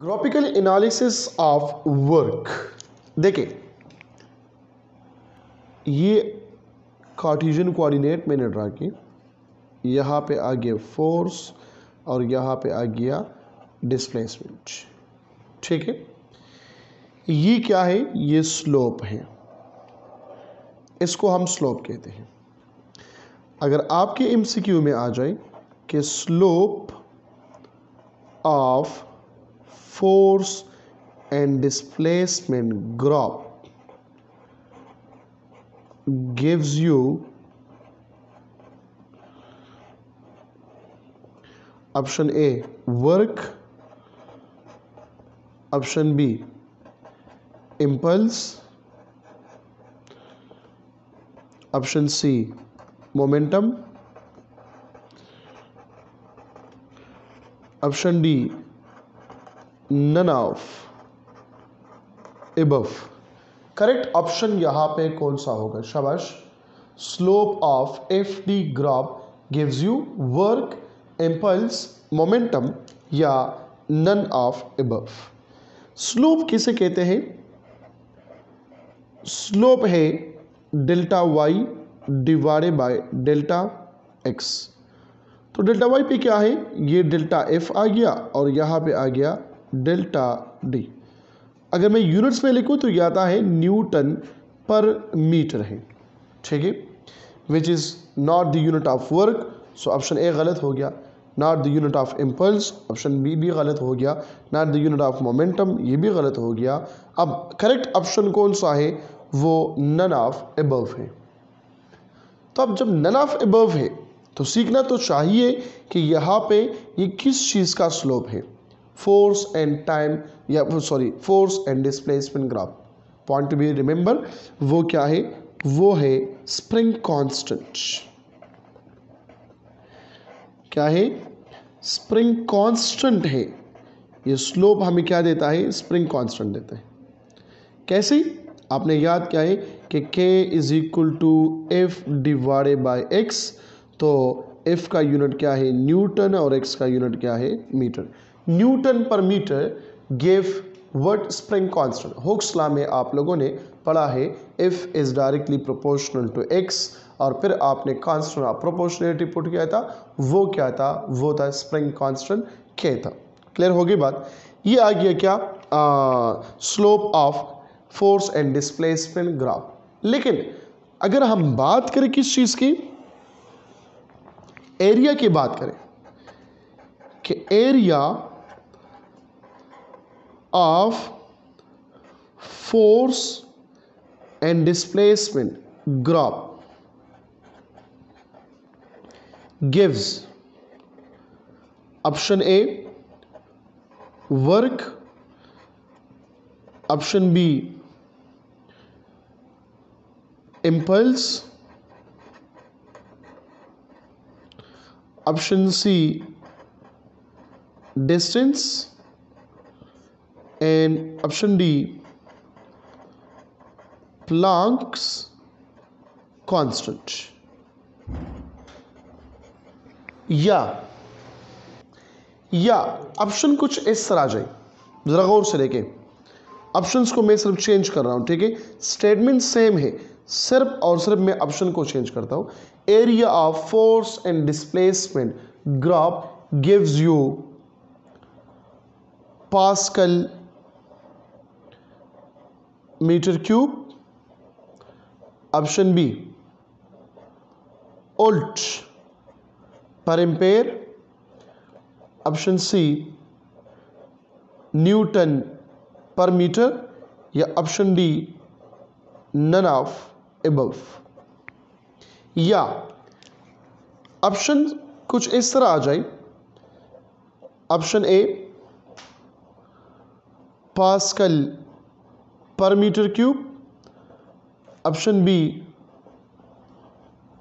Graphical analysis of work. देखिए, ये Cartesian coordinate मैंने ड्रा की, यहाँ पे आ गया फोर्स और यहाँ पे आ गया डिस्प्लेसमेंट। ठीक है, ये क्या है? ये स्लोप है, इसको हम स्लोप कहते हैं। अगर आपके एमसीक्यू में आ जाए कि slope of force and displacement graph gives you option A work, option B impulse, option C momentum, option D none of above। Correct option यहां पे कौन सा होगा? शाबाश। Slope of F D graph gives you work, impulse, momentum या none of above. Slope किसे कहते हैं? स्लोप है delta Y divided by delta X. तो डेल्टा वाई पे क्या है? ये डेल्टा एफ आ गया और यहां पे आ गया डेल्टा डी। अगर मैं यूनिट्स में लिखूं तो यह आता है न्यूटन पर मीटर है। ठीक है, which is not the unit of work, so option A गलत हो गया। Not the unit of impulse, option B भी गलत हो गया। Not the unit of momentum, ये भी गलत हो गया। अब करेक्ट ऑप्शन कौन सा है? वो नन ऑफ अबव है। तो अब जब नन ऑफ अबव है तो सीखना तो चाहिए कि यहाँ पे ये किस चीज़ का स्लोप है। फोर्स एंड टाइम या force and displacement graph. Point to be remember, वो क्या है? वो है स्प्रिंग कांस्टेंट। क्या है? स्प्रिंग कांस्टेंट है। ये स्लोप हमें क्या देता है? स्प्रिंग कांस्टेंट देता है। कैसे? आपने याद क्या है कि k is equal to F divided by X. तो f का यूनिट क्या है? न्यूटन, और x का यूनिट क्या है? मीटर। न्यूटन पर metre give what? Spring constant. Hooke's law में आप लोगों ने पढ़ा है F is directly proportional to x, और फिर आपने कांस्टेंट ऑफ प्रोपोर्शनलिटी पुट किया था। वो क्या था? वो था स्प्रिंग कांस्टेंट k था। क्लियर होगी बात? ये आ गया क्या? Slope of force and displacement graph. लेकिन अगर हम बात करें किस चीज की? एरिया की बात करें कि area of force and displacement graph gives option A work, option B impulse, option C distance, and option D Planck's constant। या ऑप्शन कुछ इस तरह आ जाए, जरा गौर से देखें। ऑप्शंस को मैं सिर्फ चेंज कर रहा हूं। ठीक है, स्टेटमेंट सेम है, सिर्फ और सिर्फ मैं ऑप्शन को चेंज करता हूं। Area of force and displacement graph gives you pascal metre cube, option B volt पर एम्पेयर, ऑप्शन सी न्यूटन पर मीटर, या option D none of above. या ऑप्शन कुछ इस तरह आ जाए। ऑप्शन ए पास्कल पर metre cube, option B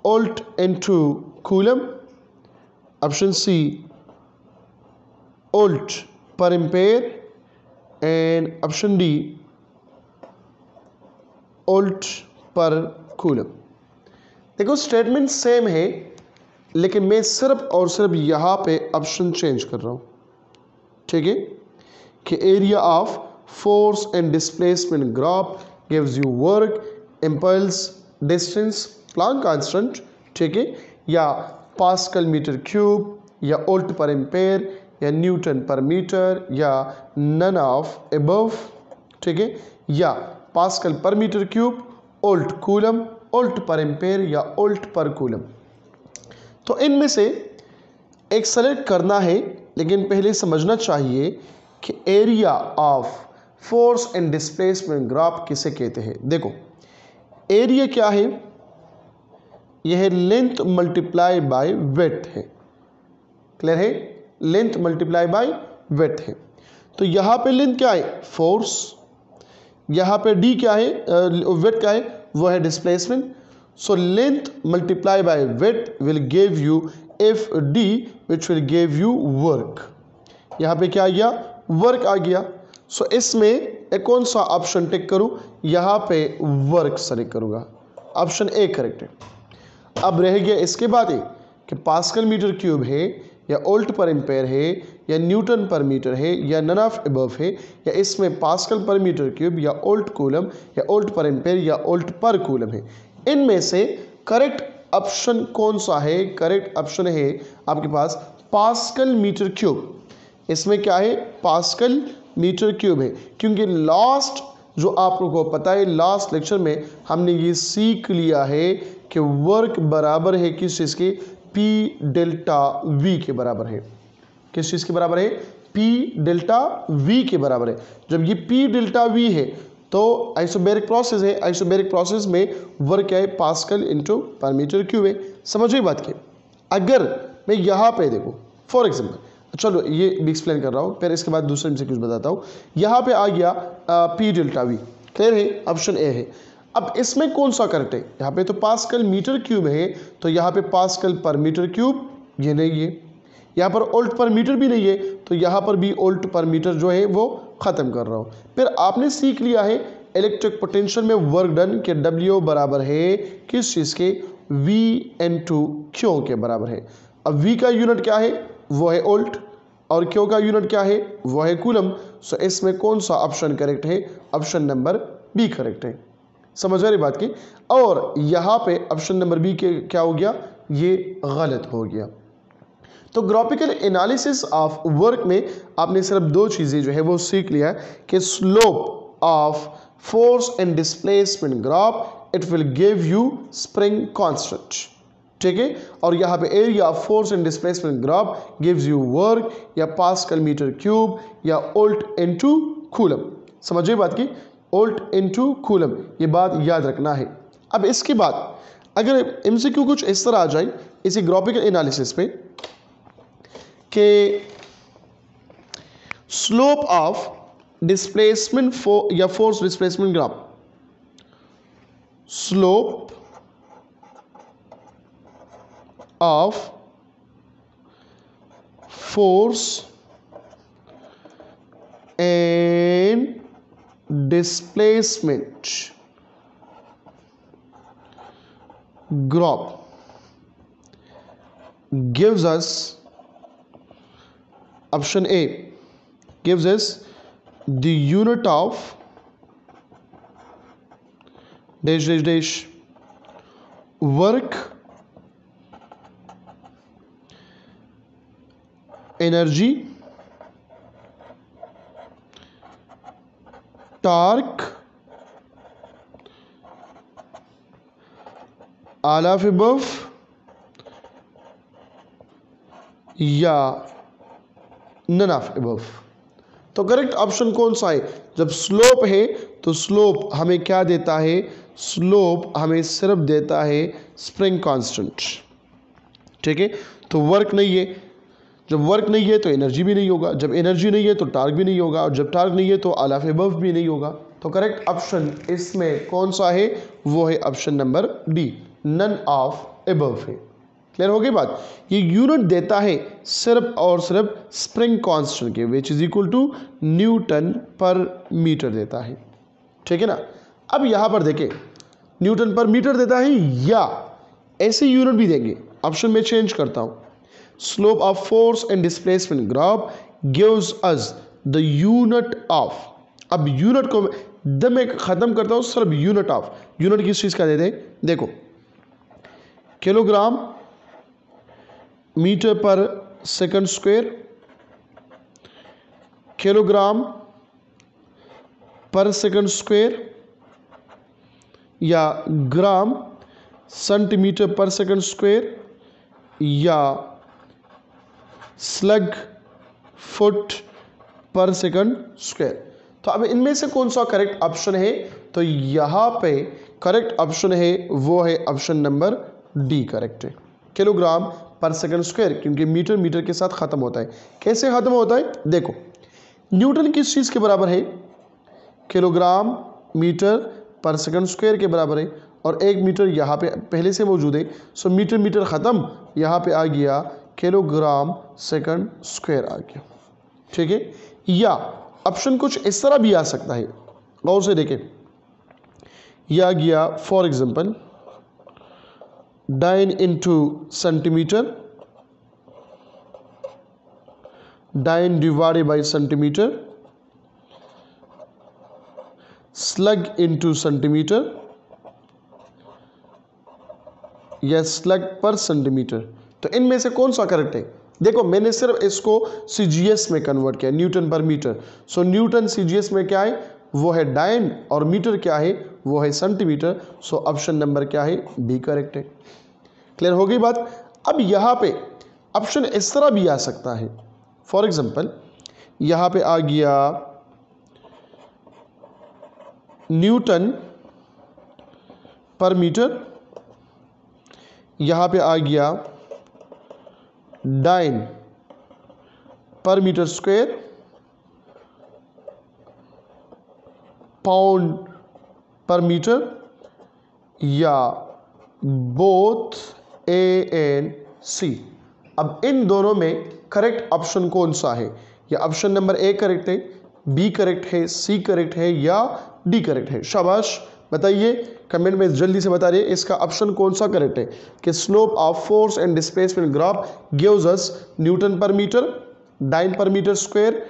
volt into coulomb, option C volt पर ampere, and option D volt पर कूलम। देखो, स्टेटमेंट सेम है, लेकिन मैं सिर्फ और सिर्फ यहाँ पे ऑप्शन चेंज कर रहा हूँ। ठीक है, कि area of force and displacement graph gives you work, impulse, distance, Planck constant, ठीक है, या पास्कल मीटर क्यूब, या वोल्ट पर एम्पेयर, या न्यूटन पर मीटर, या नन ऑफ अबव, ठीक है, या पास्कल पर metre cube, volt coulomb, volt पर एम्पेयर, या वोल्ट पर कूलम। तो इनमें से एक सेलेक्ट करना है, लेकिन पहले समझना चाहिए कि area of force and displacement graph किसे कहते हैं। देखो एरिया क्या है, यह लेंथ मल्टीप्लाई बाय विड्थ है, क्लियर है, लेंथ मल्टीप्लाई बाय विड्थ है। तो यहाँ पे लेंथ क्या है, फोर्स, यहाँ पे डी क्या है, विड्थ क्या है, वो है displacement. So length multiply by width will give U F D which will give you work. यहाँ पे क्या आ गया, वर्क आ गया। सो इसमें एक कौन सा ऑप्शन टिक करूँ, यहाँ पे वर्क सेलेक्ट करूँगा, ऑप्शन ए करेक्ट है। अब रह गया इसके बाद कि पास्कल मीटर क्यूब है, या वोल्ट पर एम्पेयर है, या न्यूटन पर मीटर है, या नन ऑफ अबव है, या इसमें पास्कल पर मीटर क्यूब, या वोल्ट कूलम, या वोल्ट पर एम्पेयर, या वोल्ट पर कूलम है। इनमें से करेक्ट ऑप्शन कौन सा है, करेक्ट ऑप्शन है आपके पास पास्कल मीटर क्यूब। इसमें क्या है, पास्कल मीटर क्यूब है, क्योंकि लास्ट जो आप लोगों को पता है, लास्ट लेक्चर में हमने ये सीख लिया है कि वर्क बराबर है किस चीज़ के, पी डेल्टा वी के बराबर है। किस चीज़ के बराबर है, पी डेल्टा वी के बराबर है। जब ये पी डेल्टा वी है तो आइसोबैरिक प्रोसेस है, आइसोबैरिक प्रोसेस में वर्क क्या है, पास्कल इंटू पर मीटर क्यूब है। समझिए बात की। अगर मैं यहाँ पे देखो फॉर एग्जाम्पल, चलो ये भी एक्सप्लेन कर रहा हूँ, फिर इसके बाद दूसरे में से कुछ बताता हूँ। यहाँ पे आ गया पी डेल्टा वी, क्लियर है, ऑप्शन ए है। अब इसमें कौन सा करेक्ट है, यहाँ पे तो पास्कल मीटर क्यूब है, तो यहाँ पे पास्कल पर मीटर क्यूब ये नहीं है, यहाँ पर वोल्ट पर मीटर भी नहीं है, तो यहाँ पर भी वोल्ट पर मीटर जो है वो ख़त्म कर रहा हूँ। फिर आपने सीख लिया है इलेक्ट्रिक पोटेंशियल में वर्क डन के W बराबर है किस चीज़ के, V/Q के बराबर है। अब V का यूनिट क्या है, वो है वोल्ट, और Q का यूनिट क्या है, वो है कूलम। सो इसमें कौन सा ऑप्शन करेक्ट है, ऑप्शन नंबर बी करेक्ट है। समझ आ रही बात की। और यहाँ पे ऑप्शन नंबर बी के क्या हो गया, ये गलत हो गया। तो ग्राफिकल एनालिसिस ऑफ वर्क में आपने सिर्फ दो चीज़ें जो है वो सीख लिया है कि slope of force and displacement graph it will give you spring constant, ठीक है, और यहाँ पे area of force and displacement graph gives you work, या पास्कल मीटर क्यूब, या वोल्ट इनटू कूलम। समझिए बात की, वोल्ट इनटू कूलम, ये बात याद रखना है। अब इसके बाद अगर एमसीक्यू कुछ इस तरह आ जाए इसी ग्राफिकल एनालिसिस पे कि स्लोप ऑफ डिस्प्लेसमेंट या force displacement graph, slope of force and displacement graph gives us, option A gives us the unit of dash dash dash work, energy, torque, all of above, या none of above. तो correct option कौन सा है, जब slope है तो slope हमें क्या देता है, स्लोप हमें सिर्फ देता है स्प्रिंग कांस्टेंट, ठीक है। तो वर्क नहीं है, जब वर्क नहीं है तो एनर्जी भी नहीं होगा, जब एनर्जी नहीं है तो टार्क भी नहीं होगा, और जब टार्क नहीं है तो ऑल ऑफ अबव भी नहीं होगा। तो करेक्ट ऑप्शन इसमें कौन सा है, वो है option number D, none of above है। क्लियर हो गई बात। ये यूनिट देता है सिर्फ और सिर्फ स्प्रिंग कांस्टेंट के, which is equal to newton पर मीटर देता है, ठीक है ना। अब यहाँ पर देखें न्यूटन पर मीटर देता है, या ऐसे यूनिट भी देंगे। ऑप्शन में चेंज करता हूँ, slope of force and displacement graph gives us the unit of, अब यूनिट को जब मैं ख़त्म करता हूँ सिर्फ यूनिट ऑफ, यूनिट किस चीज़ का देते हैं, देखो किलोग्राम मीटर पर सेकंड स्क्वायर, किलोग्राम पर सेकंड स्क्वायर, या ग्राम सेंटीमीटर पर सेकंड स्क्वायर, या स्लग फुट पर सेकंड स्क्वायर। तो अब इनमें से कौन सा करेक्ट ऑप्शन है, तो यहाँ पे करेक्ट ऑप्शन है वो है ऑप्शन नंबर डी करेक्ट है, किलोग्राम पर सेकंड स्क्वायर, क्योंकि मीटर मीटर के साथ ख़त्म होता है। कैसे ख़त्म होता है, देखो न्यूटन किस चीज़ के बराबर है, किलोग्राम मीटर पर सेकंड स्क्वायर के बराबर है, और एक मीटर यहाँ पे पहले से मौजूद है, सो मीटर मीटर ख़त्म, यहाँ पे आ गया किलोग्राम सेकंड स्क्वायर आ गया, ठीक है। या ऑप्शन कुछ इस तरह भी आ सकता है, गौर से देखें, यह आ गया for example 9 into centimetre, 9 divided by centimetre, slug into centimetre, या स्लग पर सेंटीमीटर। तो इनमें से कौन सा करेक्ट है, देखो मैंने सिर्फ इसको सीजीएस में कन्वर्ट किया, न्यूटन पर मीटर। सो न्यूटन सीजीएस में क्या है, वो है डायन, और मीटर क्या है, वो है सेंटीमीटर। सो ऑप्शन नंबर क्या है, बी करेक्ट है। क्लियर हो गई बात। अब यहाँ पे ऑप्शन इस तरह भी आ सकता है, फॉर एग्जांपल यहाँ पे आ गया न्यूटन पर मीटर, यहाँ पे आ गया डाइन पर मीटर स्क्वायर, पाउंड पर मीटर, या बोथ ए एंड सी। अब इन दोनों में करेक्ट ऑप्शन कौन सा है, या ऑप्शन नंबर ए करेक्ट है, बी करेक्ट है, सी करेक्ट है, या डी करेक्ट है। शाबाश, बताइए कमेंट में जल्दी से बता रही है इसका ऑप्शन कौन सा करेक्ट है, कि slope of force and displacement graph gives us Newton पर मीटर, डाइन पर मीटर स्क्वायर,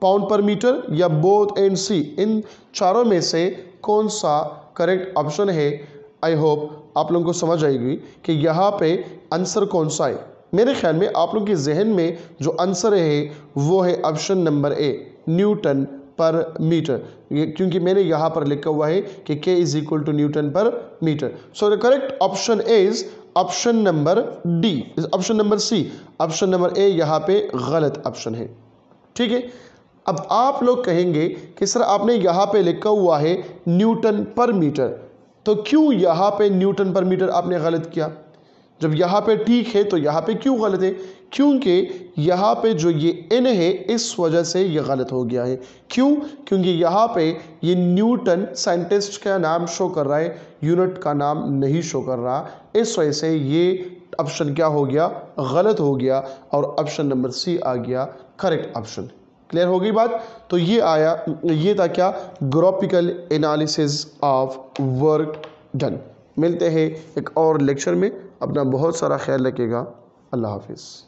पाउंड पर मीटर, या बोथ एंड सी। इन चारों में से कौन सा करेक्ट ऑप्शन है। आई होप आप लोगों को समझ आएगी कि यहाँ पे आंसर कौन सा है। मेरे ख्याल में आप लोगों के जहन में जो आंसर है वो है ऑप्शन नंबर ए, न्यूटन पर मीटर, क्योंकि मैंने यहाँ पर लिखा हुआ है कि K is equal to newton पर metre. So the correct option is option number D, option number C. Option number A यहाँ पे गलत ऑप्शन है, ठीक है। अब आप लोग कहेंगे कि सर आपने यहाँ पे लिखा हुआ है न्यूटन पर मीटर, तो क्यों यहाँ पे न्यूटन पर मीटर आपने गलत किया, जब यहाँ पे ठीक है तो यहाँ पे क्यों गलत है। क्योंकि यहाँ पे जो ये n है इस वजह से ये गलत हो गया है। क्यों, क्योंकि यहाँ पे ये न्यूटन साइंटिस्ट का नाम शो कर रहा है, यूनिट का नाम नहीं शो कर रहा, इस वजह से ये ऑप्शन क्या हो गया, गलत हो गया, और ऑप्शन नंबर सी आ गया करेक्ट ऑप्शन। क्लियर हो गई बात। तो ये आया, ये था क्या, graphical analysis of work done. मिलते हैं एक और लेक्चर में, अपना बहुत सारा ख्याल रखिएगा। अल्लाह हाफिज़।